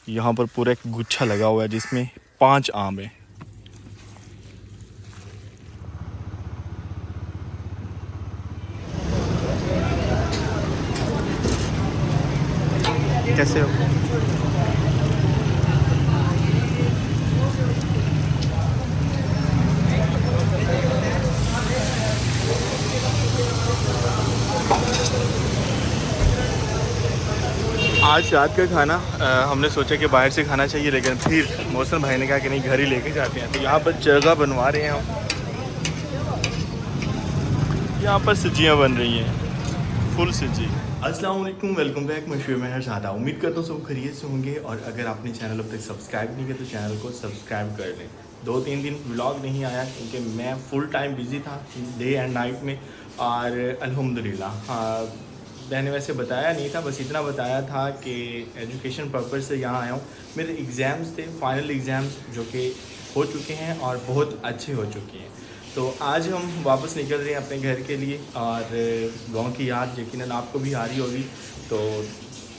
यहाँ पर पूरा एक गुच्छा लगा हुआ है जिसमें 5 आम है। कैसे हो? आज रात का खाना हमने सोचा कि बाहर से खाना चाहिए, लेकिन फिर मौसम भाई ने कहा कि नहीं घर ही लेके जाते हैं। तो यहाँ पर जगह बनवा रहे हैं हम। यहाँ पर सब्जियाँ बन रही हैं, फुल सब्जी। अस्सलाम वालेकुम, वेलकम बैक। मैं शुएब मेहर सादा उम्मीद करता हूँ सब खैरियत से होंगे। और अगर आपने चैनल अब तक सब्सक्राइब नहीं किया तो चैनल को सब्सक्राइब कर लें। 2-3 दिन व्लॉग नहीं आया क्योंकि मैं फुल टाइम बिज़ी था डे एंड नाइट में। और अल्हम्दुलिल्लाह मैंने वैसे बताया नहीं था, बस इतना बताया था कि एजुकेशन पर्पज़ से यहाँ आया हूँ। मेरे एग्ज़ाम्स थे, फाइनल एग्ज़ाम्स जो कि हो चुके हैं और बहुत अच्छे हो चुके हैं। तो आज हम वापस निकल रहे हैं अपने घर के लिए। और गांव की याद यकीनन आपको भी आ रही होगी, तो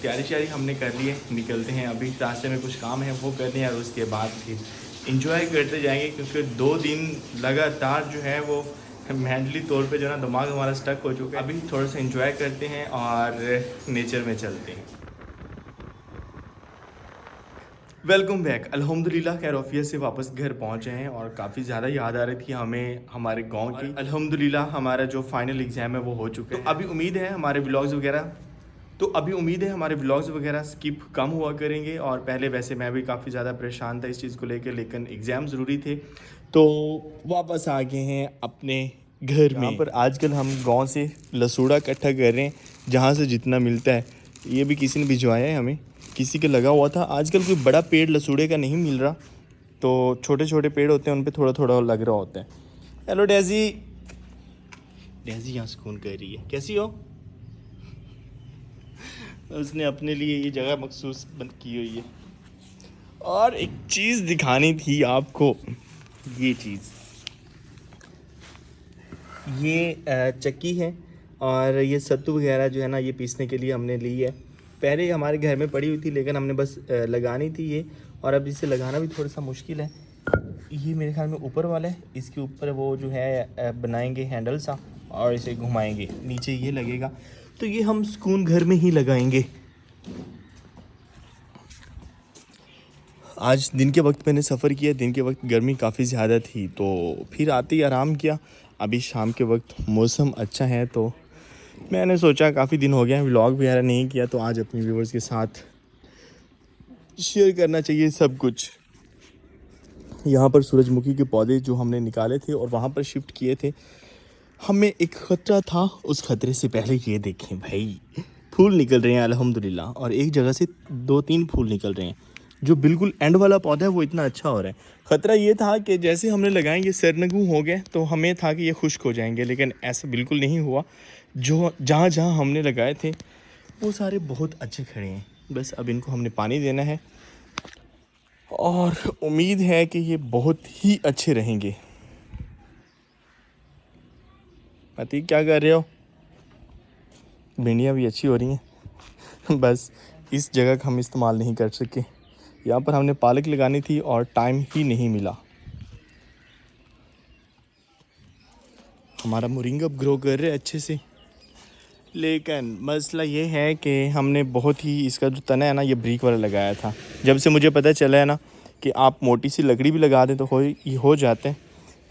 तैयारी श्यारी हमने कर ली है। निकलते हैं, अभी रास्ते में कुछ काम है वो करते हैं और उसके बाद फिर इंजॉय करते जाएंगे, क्योंकि 2 दिन लगातार जो है वो मेंटली तौर पे जो है ना दिमाग हमारा स्टक हो चुका है। अभी थोड़ा सा इंजॉय करते हैं और नेचर में चलते हैं। Welcome back. अल्हम्दुलिल्लाह खैरियत से वापस घर पहुंचे हैं और काफ़ी ज़्यादा याद आ रही थी हमें हमारे गांव की। अल्हम्दुलिल्लाह हमारा जो फाइनल एग्ज़ाम है वो हो चुका है। तो अभी उम्मीद है हमारे व्लॉग्स वगैरह स्किप कम हुआ करेंगे। और पहले वैसे मैं भी काफ़ी ज़्यादा परेशान था इस चीज़ को लेकर, लेकिन एग्ज़ाम ज़रूरी थे तो वापस आ गए हैं अपने घर में। यहाँ पर आजकल हम गांव से लसूड़ा इकट्ठा कर रहे हैं, जहाँ से जितना मिलता है। ये भी किसी ने भिजवाया है हमें, किसी के लगा हुआ था। आजकल कोई बड़ा पेड़ लसूड़े का नहीं मिल रहा, तो छोटे छोटे पेड़ होते हैं उन पे थोड़ा थोड़ा लग रहा होता है। Hello Daisy. डेजी यहाँ सुकून कर रही है। कैसी हो? उसने अपने लिए ये जगह मखसूस बंद की हुई है। और एक चीज़ दिखानी थी आपको, ये चीज़, ये चक्की है और ये सत्तू वगैरह जो है ना ये पीसने के लिए हमने ली है। पहले हमारे घर में पड़ी हुई थी, लेकिन हमने बस लगानी थी ये। और अब इसे लगाना भी थोड़ा सा मुश्किल है। ये मेरे ख्याल में ऊपर वाला है, इसके ऊपर वो जो है बनाएंगे हैंडल सा और इसे घुमाएंगे, नीचे ये लगेगा। तो ये हम सुकून घर में ही लगाएंगे। आज दिन के वक्त मैंने सफ़र किया, दिन के वक्त गर्मी काफ़ी ज़्यादा थी तो फिर आते ही आराम किया। अभी शाम के वक्त मौसम अच्छा है तो मैंने सोचा काफ़ी दिन हो गया व्लॉग वगैरह नहीं किया, तो आज अपने व्यूवर्स के साथ शेयर करना चाहिए सब कुछ। यहाँ पर सूरजमुखी के पौधे जो हमने निकाले थे और वहाँ पर शिफ्ट किए थे, हमें एक ख़तरा था। उस ख़तरे से पहले ये देखें भाई, फूल निकल रहे हैं अल्हम्दुलिल्लाह। और एक जगह से 2-3 फूल निकल रहे हैं। जो बिल्कुल एंड वाला पौधा है वो इतना अच्छा हो रहा है। ख़तरा ये था कि जैसे हमने लगाएंगे सरनगू हो गए, तो हमें था कि ये खुश्क हो जाएंगे, लेकिन ऐसा बिल्कुल नहीं हुआ। जो जहाँ जहाँ हमने लगाए थे वो सारे बहुत अच्छे खड़े हैं। बस अब इनको हमने पानी देना है और उम्मीद है कि ये बहुत ही अच्छे रहेंगे। अतीक क्या कर रहे हो? भिंडियाँ भी अच्छी हो रही हैं। बस इस जगह का हम इस्तेमाल नहीं कर सके। यहाँ पर हमने पालक लगानी थी और टाइम ही नहीं मिला। हमारा मोरिंगा ग्रो कर रहा है अच्छे से, लेकिन मसला ये है कि हमने बहुत ही इसका जो तना है ना ये ब्रिक वाला लगाया था। जब से मुझे पता चला है ना कि आप मोटी सी लकड़ी भी लगा दें तो हो जाते हैं,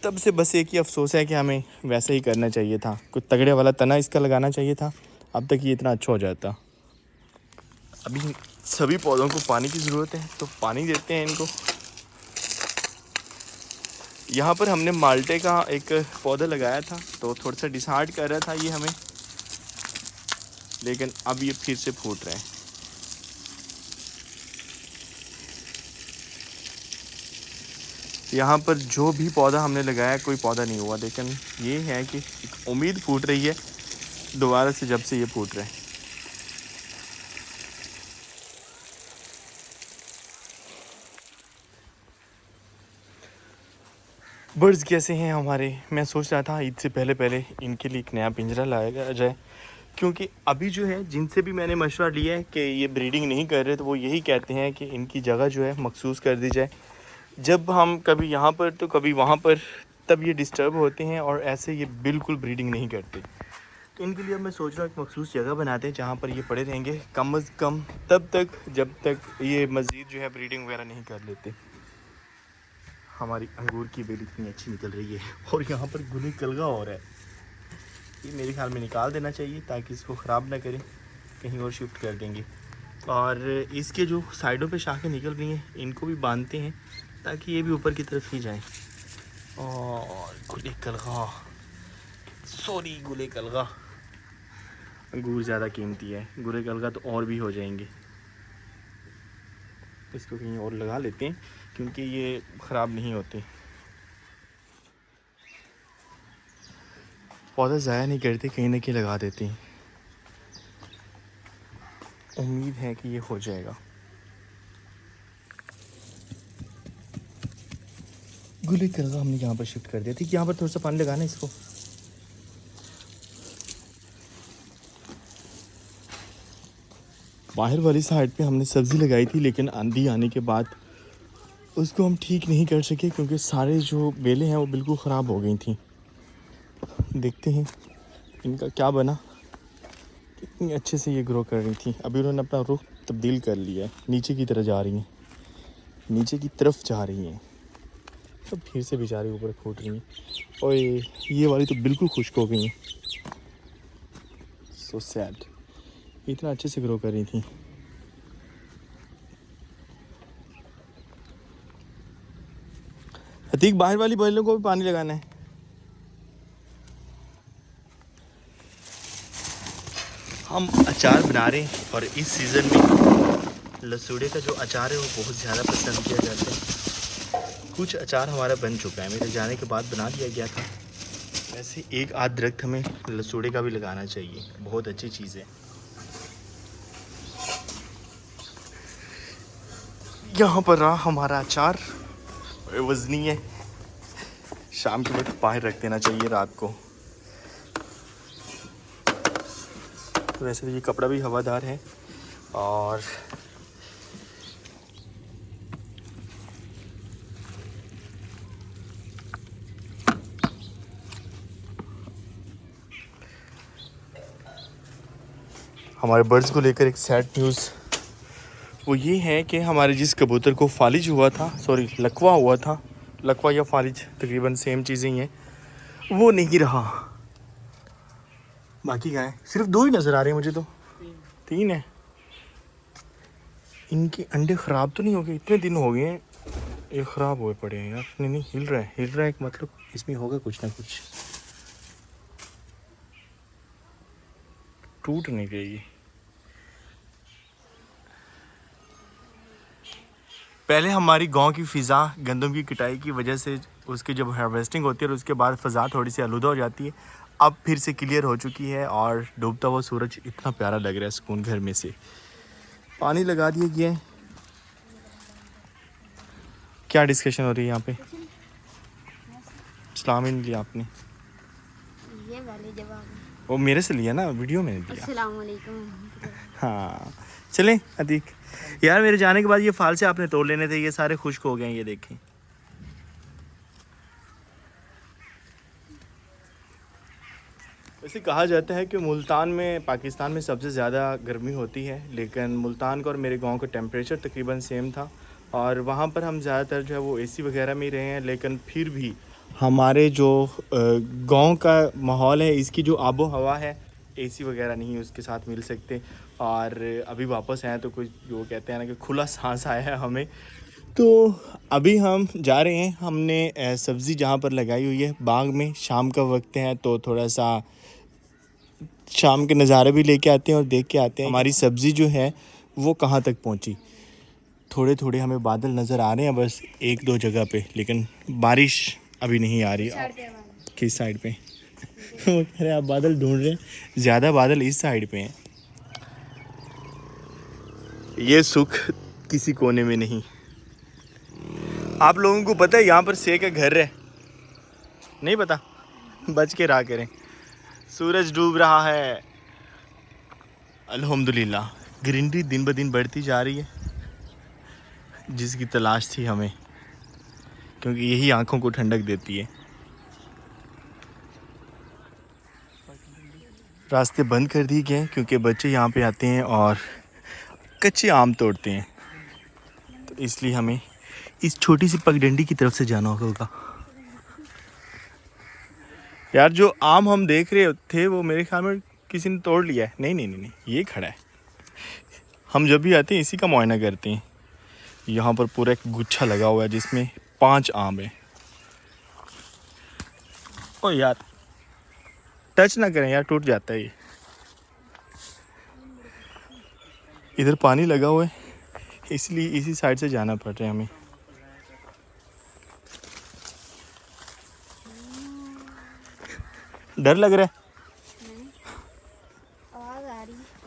तब से बस एक ही अफसोस है कि हमें वैसे ही करना चाहिए था। कुछ तगड़े वाला तना इसका लगाना चाहिए था, अब तक ये इतना अच्छा हो जाता। अभी सभी पौधों को पानी की ज़रूरत है तो पानी देते हैं इनको। यहाँ पर हमने माल्टे का एक पौधा लगाया था तो थोड़ा सा डिसहार्ट कर रहा था ये हमें, लेकिन अब ये फिर से फूट रहे हैं। यहाँ पर जो भी पौधा हमने लगाया कोई पौधा नहीं हुआ, लेकिन ये है कि एक उम्मीद फूट रही है दोबारा से जब से ये फूट रहे हैं। बर्ड्स कैसे हैं हमारे? मैं सोच रहा था ईद से पहले पहले इनके लिए एक नया पिंजरा लाया जाए, क्योंकि अभी जो है जिनसे भी मैंने मशवरा लिया है कि ये ब्रीडिंग नहीं कर रहे, तो वो यही कहते हैं कि इनकी जगह जो है मखसूस कर दी जाए। जब हम कभी यहाँ पर तो कभी वहाँ पर, तब ये डिस्टर्ब होते हैं और ऐसे ये बिल्कुल ब्रीडिंग नहीं करते। तो इनके लिए अब मैं सोच रहा हूँ एक मखसूस जगह बनाते हैं जहाँ पर ये पड़े रहेंगे कम से कम तब तक जब तक ये मज़ीद जो है ब्रीडिंग वगैरह नहीं कर लेते। हमारी अंगूर की बेल इतनी अच्छी निकल रही है और यहाँ पर गुली कलगा हो रहा है। ये मेरे ख्याल में निकाल देना चाहिए ताकि इसको ख़राब ना करें, कहीं और शिफ्ट कर देंगे। और इसके जो साइडों पे शाखें निकल रही हैं इनको भी बांधते हैं ताकि ये भी ऊपर की तरफ ही जाएं। और गुले कलगा, सॉरी गुले कलगा, अंगूर ज़्यादा कीमती है, गुले कलगा तो और भी हो जाएंगे। इसको कहीं और लगा लेते हैं क्योंकि ये ख़राब नहीं होते। पौधा ज़ाया नहीं करते, कहीं ना कहीं लगा देते हैं। उम्मीद है कि ये हो जाएगा। गुले कलगा हमने यहाँ पर शिफ्ट कर दिया थी। यहाँ पर थोड़ा सा पानी लगाना इसको। बाहर वाली साइड पे हमने सब्ज़ी लगाई थी, लेकिन आंधी आने के बाद उसको हम ठीक नहीं कर सके क्योंकि सारे जो बेलें हैं वो बिल्कुल ख़राब हो गई थी। देखते हैं इनका क्या बना। कितनी अच्छे से ये ग्रो कर रही थी। अभी उन्होंने अपना रुख तब्दील कर लिया है, नीचे की तरफ जा रही हैं, नीचे की तरफ जा रही हैं। तो फिर से बेचारी ऊपर फूट रही हैं। और ये वाली तो बिल्कुल खुश्क हो गई हैं। सो सैड, इतना अच्छे से ग्रो कर रही थी। अतीक बाहर वाली बेलों को भी पानी लगाना है। हम अचार बना रहे हैं और इस सीज़न में लसूड़े का जो अचार है वो बहुत ज़्यादा पसंद किया जाता है। कुछ अचार हमारा बन चुका है, मेरे जाने के बाद बना दिया गया था। वैसे एक आध दरख्त हमें लसूड़े का भी लगाना चाहिए, बहुत अच्छी चीज़ है। यहाँ पर रहा हमारा अचार, वज़नी है। शाम के वक्त बाहर रख देना चाहिए रात को। वैसे तो ये कपड़ा भी हवादार है। और हमारे बर्ड्स को लेकर एक सैड न्यूज़ वो ये है कि हमारे जिस कबूतर को फालिज हुआ था, सॉरी लकवा हुआ था, लकवा या फालिज तकरीबन सेम चीज़ें ही हैं, वो नहीं रहा। बाकी क्या है, सिर्फ 2 ही नज़र आ रहे हैं मुझे तो। 3 है। इनके अंडे ख़राब तो नहीं हो गए? इतने दिन हो गए हैं ये ख़राब हुए पड़े हैं यार। नहीं हिल रहा है मतलब इसमें होगा कुछ ना कुछ। टूट नहीं गई ये। पहले हमारी गांव की फ़िज़ा गंदम की कटाई की वजह से उसकी जब हार्वेस्टिंग होती है और उसके बाद फ़िज़ा थोड़ी सी आलूदा हो जाती है, अब फिर से क्लियर हो चुकी है और डूबता हुआ सूरज इतना प्यारा लग रहा है। सुकून घर में से पानी लगा दिया गया है। क्या डिस्कशन हो रही है यहाँ पे? सलाम ही नहीं लिया आपने। ये वाले जवाब वो मेरे से लिया ना, वीडियो में दिया। अस्सलाम वालेकुम। हाँ चलें अतीक, यार मेरे जाने के बाद ये फाल से आपने तोड़ लेने थे, ये सारे खुश्क हो गए हैं, ये देखें। वैसे कहा जाता है कि मुल्तान में, पाकिस्तान में सबसे ज़्यादा गर्मी होती है, लेकिन मुल्तान का और मेरे गांव का टेम्परेचर तकरीबन सेम था और वहाँ पर हम ज़्यादातर जो है वो एसी वगैरह में ही रहे हैं। लेकिन फिर भी हमारे जो गांव का माहौल है, इसकी जो आबो हवा है, एसी वगैरह नहीं उसके साथ मिल सकते। और अभी वापस आए तो कुछ जो कहते हैं ना कि खुला सांस आया है हमें। तो अभी हम जा रहे हैं, हमने सब्ज़ी जहाँ पर लगाई हुई है बाग में, शाम का वक्त है तो थोड़ा सा शाम के नज़ारे भी लेके आते हैं और देख के आते हैं हमारी सब्ज़ी जो है वो कहाँ तक पहुँची। थोड़े थोड़े हमें बादल नज़र आ रहे हैं बस 1-2 जगह पे, लेकिन बारिश अभी नहीं आ रही। किस साइड पे? वो कह रहे हैं आप बादल ढूंढ रहे हैं, ज़्यादा बादल इस साइड पे हैं। ये सुख किसी कोने में नहीं। आप लोगों को पता है यहाँ पर से का घर है? नहीं पता? बच के रहा करें। सूरज डूब रहा है, अल्हम्दुलिल्लाह ग्रीनरी दिन ब दिन बढ़ती जा रही है, जिसकी तलाश थी हमें, क्योंकि यही आंखों को ठंडक देती है। रास्ते बंद कर दिए गए क्योंकि बच्चे यहाँ पे आते हैं और कच्चे आम तोड़ते हैं, तो इसलिए हमें इस छोटी सी पगडंडी की तरफ से जाना होगा। यार जो आम हम देख रहे थे वो मेरे ख्याल में किसी ने तोड़ लिया है। नहीं नहीं नहीं नहीं, ये खड़ा है। हम जब भी आते हैं इसी का मुआयना करते हैं। यहाँ पर पूरा एक गुच्छा लगा हुआ है जिसमें 5 आम है। ओ यार टच ना करें यार, टूट जाता है ये। इधर पानी लगा हुआ है, इसलिए इसी साइड से जाना पड़ रहा है हमें। डर लग रहा है?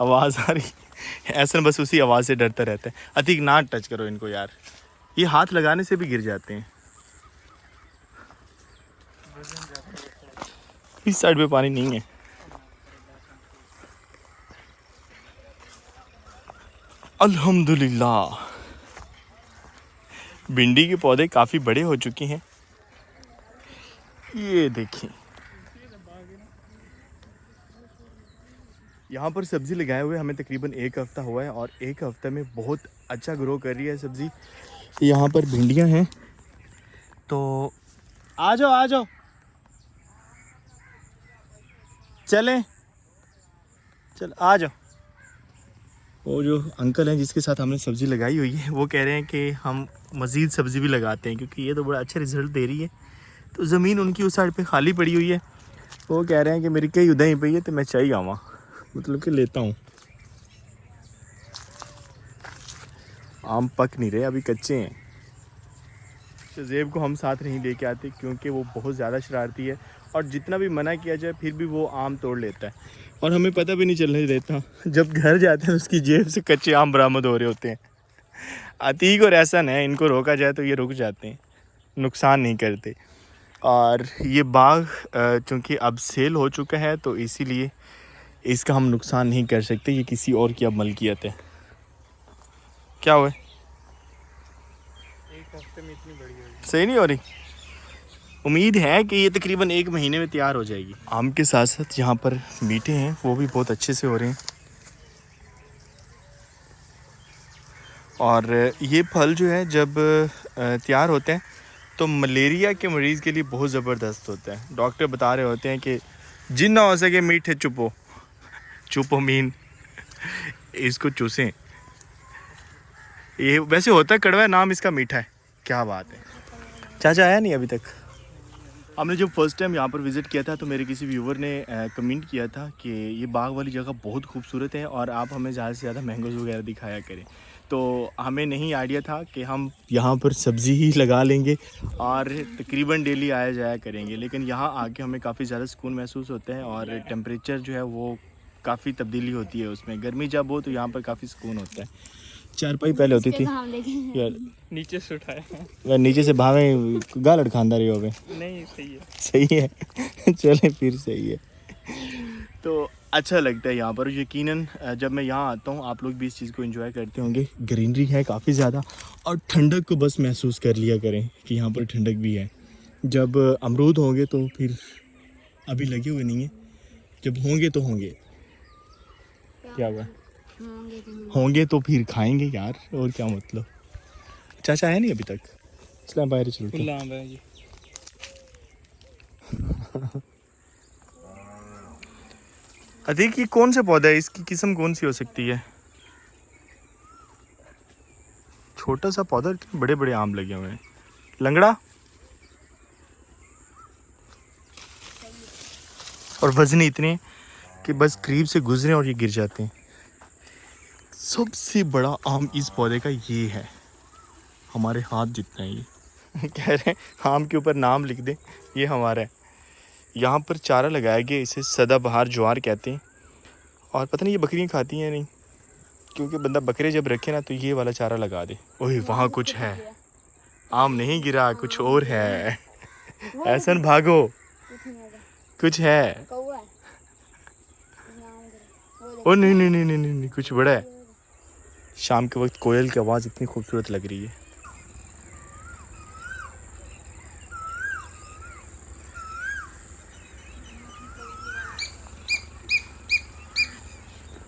आवाज़ आ रही ऐसा बस उसी आवाज़ से डरता रहता है। अतिक ना टच करो इनको यार, ये हाथ लगाने से भी गिर जाते हैं। इस साइड पे पानी नहीं है। अल्हम्दुलिल्लाह भिंडी के पौधे काफ़ी बड़े हो चुके हैं। ये देखिए यहाँ पर सब्ज़ी लगाए हुए हमें तकरीबन 1 हफ़्ता हुआ है और 1 हफ़्ते में बहुत अच्छा ग्रो कर रही है सब्ज़ी। यहाँ पर भिंडियाँ हैं, तो आ जाओ चलें, चल आ जाओ। वो जो अंकल हैं जिसके साथ हमने सब्ज़ी लगाई हुई है वो कह रहे हैं कि हम मज़ीद सब्ज़ी भी लगाते हैं क्योंकि ये तो बड़ा अच्छा रिज़ल्ट दे रही है। तो ज़मीन उनकी उस साइड पे खाली पड़ी हुई है, वो कह रहे हैं कि मेरी कई उदाई पई है तो मैं चाहिए आवा, मतलब कि लेता हूँ। आम पक नहीं रहे, अभी कच्चे हैं। शज़ेब को हम साथ नहीं लेके आते क्योंकि वो बहुत ज़्यादा शरारती है और जितना भी मना किया जाए फिर भी वो आम तोड़ लेता है और हमें पता भी नहीं चलने देता। जब घर जाते हैं उसकी जेब से कच्चे आम बरामद हो रहे होते हैं। अतीक और एहसन है, इनको रोका जाए तो ये रुक जाते हैं, नुकसान नहीं करते। और ये बाग चूँकि अब सेल हो चुका है तो इसीलिए इसका हम नुकसान नहीं कर सकते, ये किसी और की अब मलकियत है। क्या हुआ? 1 हफ्ते में इतनी बड़ी होगी, सही नहीं हो रही। उम्मीद है कि ये तकरीबन 1 महीने में तैयार हो जाएगी। आम के साथ साथ यहाँ पर मीठे हैं वो भी बहुत अच्छे से हो रहे हैं। और ये फल जो है जब तैयार होते हैं तो मलेरिया के मरीज़ के लिए बहुत ज़बरदस्त होता है। डॉक्टर बता रहे होते हैं कि जितना हो सके मीठे चुपो मीन इसको चूसें। ये वैसे होता है कड़वा, नाम इसका मीठा है। क्या बात है। चाचा आया नहीं अभी तक? हमने जब फर्स्ट टाइम यहाँ पर विज़िट किया था तो मेरे किसी व्यूवर ने कमेंट किया था कि ये बाग वाली जगह बहुत खूबसूरत है और आप हमें ज़्यादा से ज़्यादा मैंगोज़ वगैरह दिखाया करें। तो हमें नहीं आइडिया था कि हम यहाँ पर सब्ज़ी ही लगा लेंगे और तकरीबन डेली आया जाया करेंगे, लेकिन यहाँ आके हमें काफ़ी ज़्यादा सुकून महसूस होता है और टेम्परेचर जो है वो काफ़ी तब्दीली होती है उसमें। गर्मी जब हो तो यहाँ पर काफ़ी सुकून होता है। चारपाई पहले होती थी यार, नीचे से उठाया यार नीचे से भावे गालड़ खानदारी हो गए। नहीं सही है, सही है चले फिर सही है। तो अच्छा लगता है यहाँ पर यकीनन। जब मैं यहाँ आता हूँ आप लोग भी इस चीज़ को एंजॉय करते होंगे। ग्रीनरी है काफ़ी ज़्यादा और ठंडक को बस महसूस कर लिया करें कि यहाँ पर ठंडक भी है। जब अमरूद होंगे तो फिर अभी लगे हुए नहीं हैं, जब होंगे तो होंगे। क्या हुआ? होंगे तो फिर खाएंगे यार, और क्या मतलब। चाचा है नहीं अभी तक, इसलिए बाहर चलते हैं। आम है ये। अतीक ये कौन सा पौधा है, इसकी किस्म कौन सी हो सकती है? छोटा सा पौधा, इतने बड़े बड़े आम लगे हुए हैं। लंगड़ा और वजनी इतने कि बस करीब से गुजरे और ये गिर जाते हैं। सबसे बड़ा आम इस पौधे का ये है, हमारे हाथ जितना है ये कह रहे हैं आम के ऊपर नाम लिख दें, ये हमारा है। यहाँ पर चारा लगाया गया, इसे सदाबहार ज्वार कहते हैं। और पता नहीं ये बकरियाँ खाती हैं नहीं, क्योंकि बंदा बकरे जब रखे ना तो ये वाला चारा लगा दे। ओह वहाँ कुछ है, आम नहीं गिरा, कुछ और है। ऐसन भागो, कुछ है। ओ नहीं नहीं नहीं नहीं नहीं नहीं, कुछ बड़ा है। शाम के वक्त कोयल की आवाज़ इतनी खूबसूरत लग रही है।